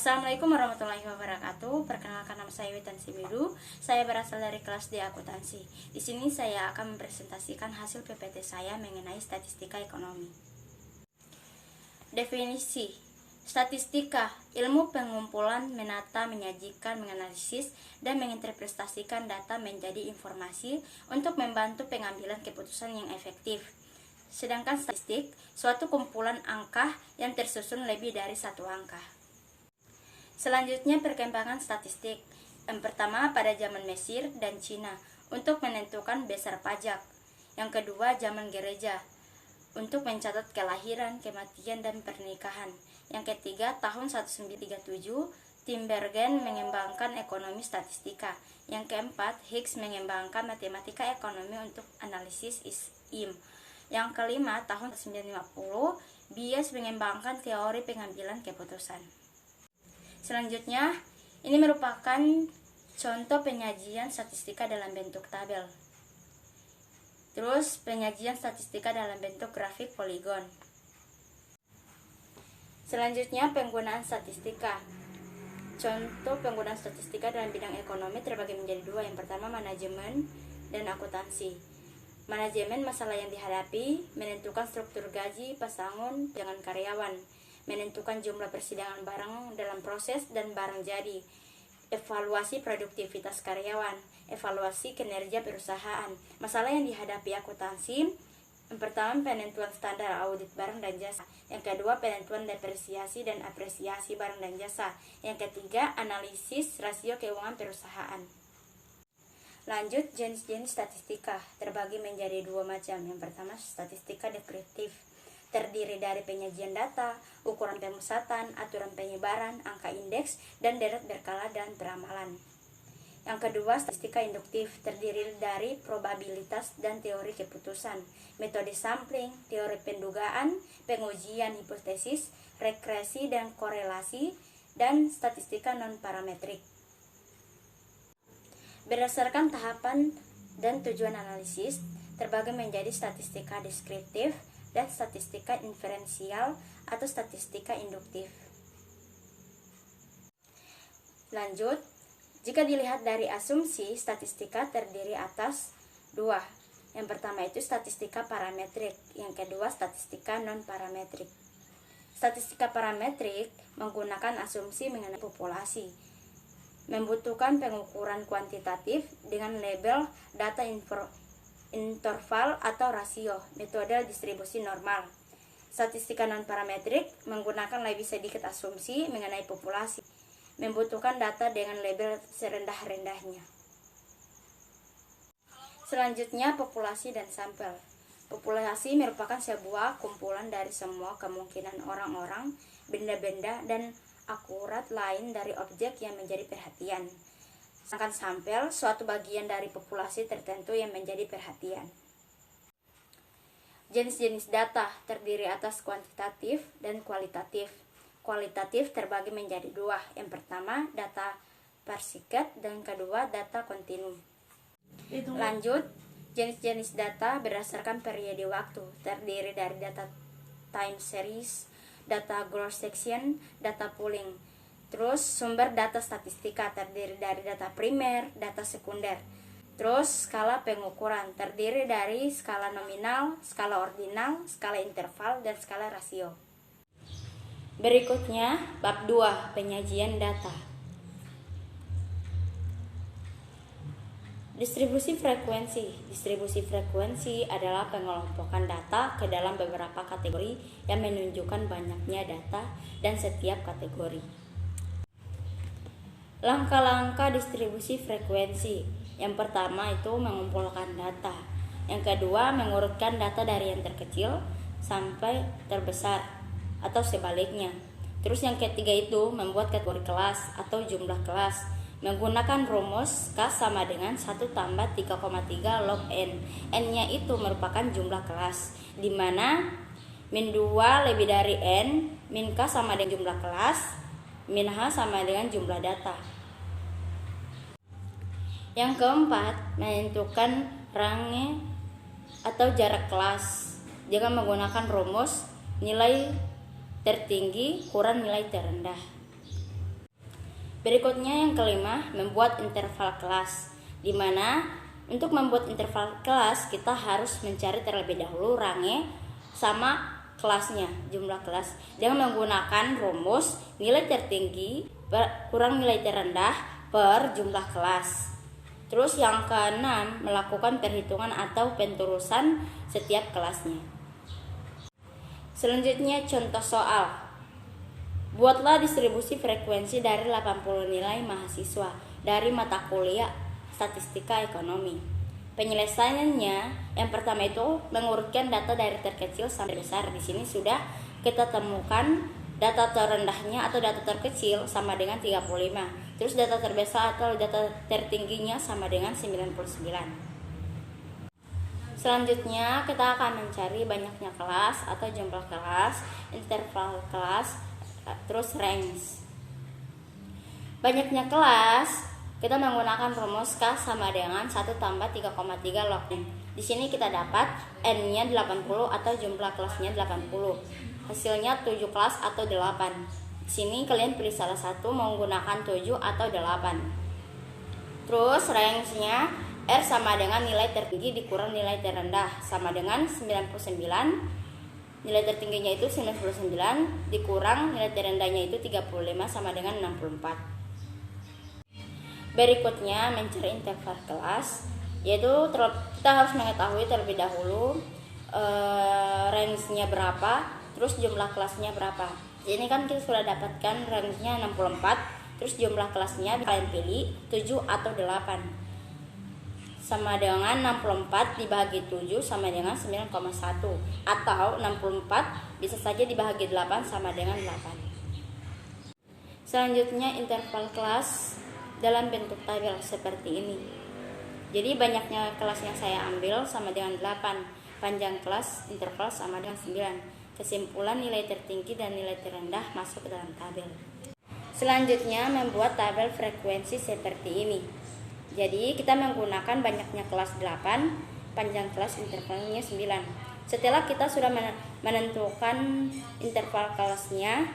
Assalamualaikum warahmatullahi wabarakatuh. Perkenalkan, nama saya Witan Simidu. Saya berasal dari kelas D akuntansi. Di sini saya akan mempresentasikan hasil PPT saya mengenai statistika ekonomi. Definisi: statistika, ilmu pengumpulan, menata, menyajikan, menganalisis, dan menginterpretasikan data menjadi informasi untuk membantu pengambilan keputusan yang efektif. Sedangkan statistik, suatu kumpulan angka yang tersusun lebih dari satu angka. Selanjutnya, perkembangan statistik. Yang pertama, pada zaman Mesir dan Cina untuk menentukan besar pajak. Yang kedua, zaman gereja untuk mencatat kelahiran, kematian, dan pernikahan. Yang ketiga, tahun 1937, Tim Bergen mengembangkan ekonomi statistika. Yang keempat, Higgs mengembangkan matematika ekonomi untuk analisis IM. Yang kelima, tahun 1950, Bies mengembangkan teori pengambilan keputusan. Selanjutnya, ini merupakan contoh penyajian statistika dalam bentuk tabel. Terus, penyajian statistika dalam bentuk grafik poligon. Selanjutnya, penggunaan statistika. Contoh penggunaan statistika dalam bidang ekonomi terbagi menjadi dua. Yang pertama, manajemen dan akuntansi. Manajemen masalah yang dihadapi, menentukan struktur gaji, pesangon, dengan karyawan, menentukan jumlah persidangan barang dalam proses dan barang jadi, evaluasi produktivitas karyawan, evaluasi kinerja perusahaan. Masalah yang dihadapi akuntansi: yang pertama, penentuan standar audit barang dan jasa. Yang kedua, penentuan depresiasi dan apresiasi barang dan jasa. Yang ketiga, analisis rasio keuangan perusahaan. Lanjut, jenis-jenis statistika terbagi menjadi dua macam. Yang pertama, statistika deskriptif, terdiri dari penyajian data, ukuran pemusatan, aturan penyebaran, angka indeks, dan deret berkala dan peramalan. Yang kedua, statistika induktif, terdiri dari probabilitas dan teori keputusan, metode sampling, teori pendugaan, pengujian hipotesis, regresi dan korelasi, dan statistika non-parametrik. Berdasarkan tahapan dan tujuan analisis, terbagi menjadi statistika deskriptif dan statistika inferensial atau statistika induktif. Lanjut, jika dilihat dari asumsi, statistika terdiri atas dua. Yang pertama itu statistika parametrik, yang kedua statistika non-parametrik. Statistika parametrik menggunakan asumsi mengenai populasi, membutuhkan pengukuran kuantitatif dengan label data interval atau rasio, metode distribusi normal. Statistika non-parametrik menggunakan lebih sedikit asumsi mengenai populasi, membutuhkan data dengan label serendah-rendahnya. Selanjutnya, populasi dan sampel. Populasi merupakan sebuah kumpulan dari semua kemungkinan orang-orang, benda-benda, dan akurat lain dari objek yang menjadi perhatian. Sedangkan sampel, suatu bagian dari populasi tertentu yang menjadi perhatian. Jenis-jenis data terdiri atas kuantitatif dan kualitatif. Kualitatif terbagi menjadi dua. Yang pertama, data persisket, dan kedua, data kontinu. Lanjut, jenis-jenis data berdasarkan periode waktu, terdiri dari data time series, data gross section, data pooling. Terus, sumber data statistika terdiri dari data primer, data sekunder. Terus, skala pengukuran terdiri dari skala nominal, skala ordinal, skala interval, dan skala rasio. Berikutnya, bab 2, penyajian data. Distribusi frekuensi. Distribusi frekuensi adalah pengelompokan data ke dalam beberapa kategori yang menunjukkan banyaknya data dan setiap kategori. Langkah-langkah distribusi frekuensi. Yang pertama itu mengumpulkan data. Yang kedua, mengurutkan data dari yang terkecil sampai terbesar atau sebaliknya. Terus yang ketiga itu membuat kategori kelas atau jumlah kelas menggunakan rumus K sama dengan 1 tambah 3,3 log N. N-nya itu merupakan jumlah kelas, di mana min 2 lebih dari N, min K sama dengan jumlah kelas, min H sama dengan jumlah data. Yang keempat, menentukan range atau jarak kelas dengan menggunakan rumus nilai tertinggi kurang nilai terendah. Berikutnya yang kelima, membuat interval kelas. Di mana untuk membuat interval kelas kita harus mencari terlebih dahulu range sama kelasnya, jumlah kelas, dengan menggunakan rumus nilai tertinggi kurang nilai terendah per jumlah kelas. Terus yang keenam, melakukan perhitungan atau penturusan setiap kelasnya. Selanjutnya contoh soal. Buatlah distribusi frekuensi dari 80 nilai mahasiswa dari mata kuliah Statistika Ekonomi. Penyelesaiannya yang pertama itu mengurutkan data dari terkecil sampai besar. Di sini sudah kita temukan data terendahnya atau data terkecil sama dengan 35. Terus data terbesar atau data tertingginya sama dengan 99. Selanjutnya kita akan mencari banyaknya kelas atau jumlah kelas, interval kelas, terus range. Banyaknya kelas kita menggunakan rumus K sama dengan 1 tambah 3,3 log N. Di sini kita dapat N-nya 80 atau jumlah kelasnya 80. Hasilnya 7 kelas atau 8. Di sini kalian pilih salah satu menggunakan 7 atau 8. Terus range-nya R sama dengan nilai tertinggi dikurang nilai terendah sama dengan 99. Nilai tertingginya itu 99 dikurang nilai terendahnya itu 35 sama dengan 64. Berikutnya mencari interval kelas, yaitu kita harus mengetahui terlebih dahulu range-nya berapa, terus jumlah kelasnya berapa. Ini kan kita sudah dapatkan range-nya 64, terus jumlah kelasnya kalian pilih 7 atau 8. Sama dengan 64 dibagi 7 sama dengan 9,1, atau 64 bisa saja dibagi 8 sama dengan 8. Selanjutnya interval kelas dalam bentuk tabel seperti ini. Jadi banyaknya kelas yang saya ambil sama dengan 8, panjang kelas interval sama dengan 9. Kesimpulan nilai tertinggi dan nilai terendah masuk ke dalam tabel. Selanjutnya membuat tabel frekuensi seperti ini. Jadi kita menggunakan banyaknya kelas 8, panjang kelas intervalnya 9. Setelah kita sudah menentukan interval kelasnya,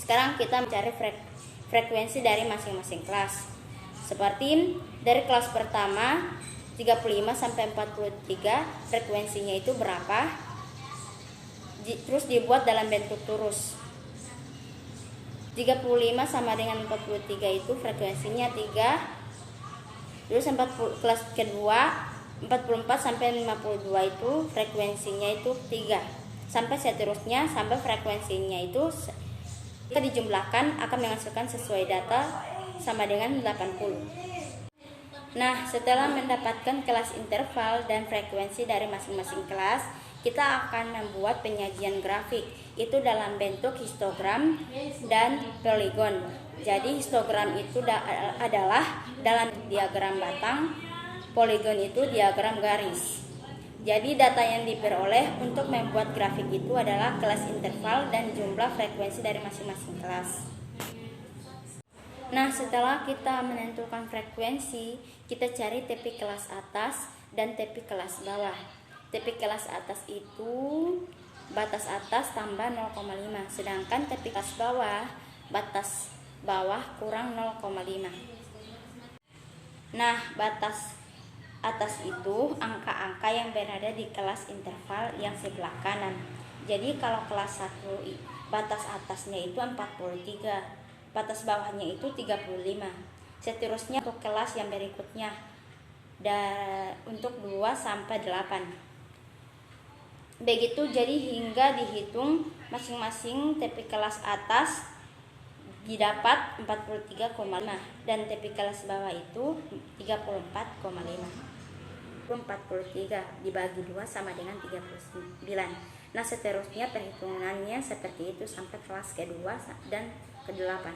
sekarang kita mencari frekuensi dari masing-masing kelas. Seperti dari kelas pertama 35 sampai 43 frekuensinya itu berapa? Terus dibuat dalam bentuk lurus. 35 sama dengan 43 itu frekuensinya 3. Terus 40 kelas kedua 44 sampai 52 itu frekuensinya itu 3. Sampai seterusnya sampai frekuensinya itu kita dijumlahkan akan menghasilkan sesuai data sama dengan 80. Nah, setelah mendapatkan kelas interval dan frekuensi dari masing-masing kelas, kita akan membuat penyajian grafik itu dalam bentuk histogram dan poligon. Jadi histogram itu adalah dalam diagram batang, poligon itu diagram garis. Jadi data yang diperoleh untuk membuat grafik itu adalah kelas interval dan jumlah frekuensi dari masing-masing kelas. Nah, setelah kita menentukan frekuensi, kita cari TP kelas atas dan TP kelas bawah. TP kelas atas itu batas atas tambah 0,5, sedangkan TP kelas bawah batas bawah kurang 0,5. Nah, batas atas itu angka-angka yang berada di kelas interval yang sebelah kanan. Jadi kalau kelas 1 batas atasnya itu 43, batas bawahnya itu 35. Seterusnya untuk kelas yang berikutnya untuk 2 sampai 8. Begitu, jadi hingga dihitung masing-masing TP kelas atas didapat 43,5 dan TP kelas bawah itu 34,5. 43 dibagi 2 sama dengan 39. Nah, seterusnya perhitungannya seperti itu sampai kelas kedua dan ke-8.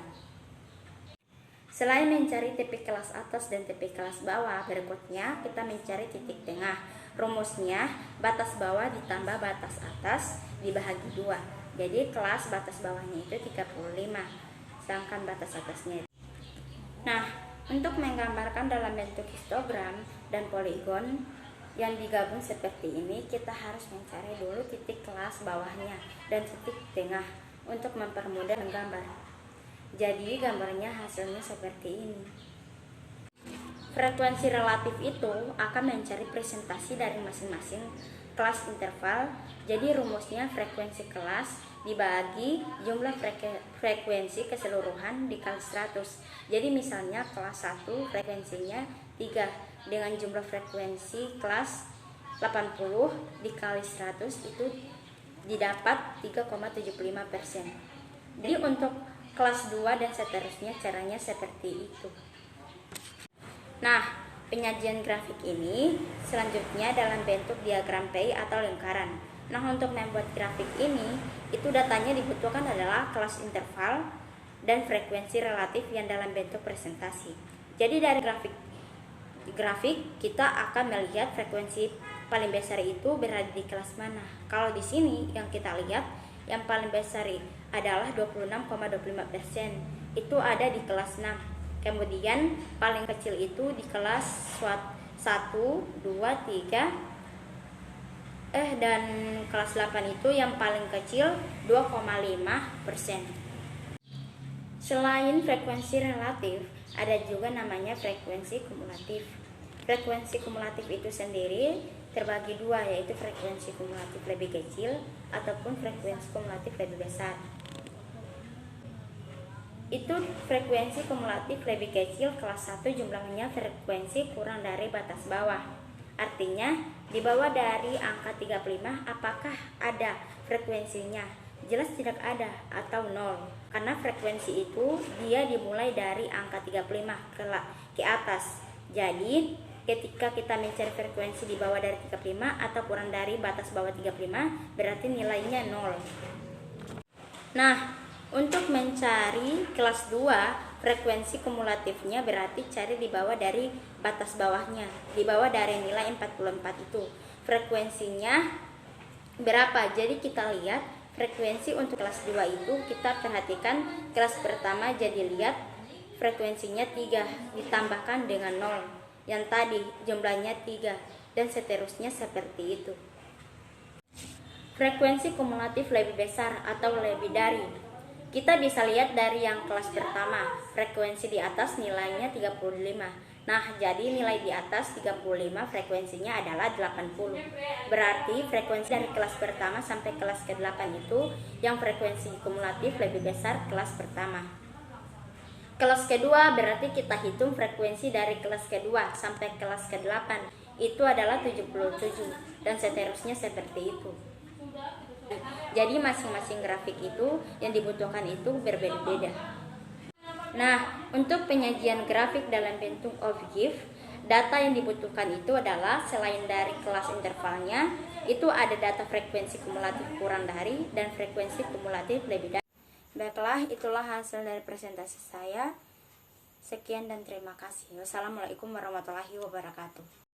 Selain mencari TP kelas atas dan TP kelas bawah, berikutnya kita mencari titik tengah. Rumusnya batas bawah ditambah batas atas dibagi 2. Jadi kelas batas bawahnya itu 35, sedangkan batas atasnya. Nah, untuk menggambarkan dalam bentuk histogram dan poligon yang digabung seperti ini, kita harus mencari dulu titik kelas bawahnya dan titik tengah untuk mempermudah menggambar. Jadi gambarnya hasilnya seperti ini. Frekuensi relatif itu akan mencari presentasi dari masing-masing kelas interval. Jadi rumusnya frekuensi kelas dibagi jumlah frekuensi keseluruhan dikali 100. Jadi misalnya kelas 1 frekuensinya 3 dengan jumlah frekuensi kelas 80 dikali 100 itu didapat 3,75%. Jadi untuk kelas 2 dan seterusnya caranya seperti itu. Nah, penyajian grafik ini selanjutnya dalam bentuk diagram PI atau lingkaran. Nah, untuk membuat grafik ini, itu datanya dibutuhkan adalah kelas interval dan frekuensi relatif yang dalam bentuk presentasi. Jadi dari grafik kita akan melihat frekuensi paling besar itu berada di kelas mana. Kalau di sini yang kita lihat yang paling besar adalah 26,25%. Itu ada di kelas 6. Kemudian paling kecil itu di kelas 1, 2, 3 dan kelas 8 itu yang paling kecil 2,5%. Selain frekuensi relatif, ada juga namanya frekuensi kumulatif. Frekuensi kumulatif itu sendiri terbagi dua, yaitu frekuensi kumulatif lebih kecil ataupun frekuensi kumulatif lebih besar. Itu frekuensi kumulatif lebih kecil kelas 1 jumlahnya frekuensi kurang dari batas bawah. Artinya di bawah dari angka 35 apakah ada frekuensinya? Jelas tidak ada atau 0. Karena frekuensi itu dia dimulai dari angka 35 ke atas. Jadi ketika kita mencari frekuensi di bawah dari 35 atau kurang dari batas bawah 35 berarti nilainya 0. Nah, untuk mencari kelas 2 frekuensi kumulatifnya berarti cari di bawah dari batas bawahnya, di bawah dari nilai 44 itu. Frekuensinya berapa? Jadi kita lihat frekuensi untuk kelas 2 itu kita perhatikan kelas pertama, jadi lihat frekuensinya 3 ditambahkan dengan 0. Yang tadi jumlahnya 3 dan seterusnya seperti itu. Frekuensi kumulatif lebih besar atau lebih dari, kita bisa lihat dari yang kelas pertama, frekuensi di atas nilainya 35. Nah, jadi nilai di atas 35 frekuensinya adalah 80. Berarti frekuensi dari kelas pertama sampai kelas ke-8 itu yang frekuensi kumulatif lebih besar kelas pertama. Kelas kedua berarti kita hitung frekuensi dari kelas kedua sampai kelas ke-8 itu adalah 77 dan seterusnya seperti itu. Jadi masing-masing grafik itu yang dibutuhkan itu berbeda-beda. Nah, untuk penyajian grafik dalam bentuk objektif, data yang dibutuhkan itu adalah selain dari kelas intervalnya, itu ada data frekuensi kumulatif kurang dari dan frekuensi kumulatif lebih dari. Baiklah, itulah hasil dari presentasi saya. Sekian dan terima kasih. Wassalamualaikum warahmatullahi wabarakatuh.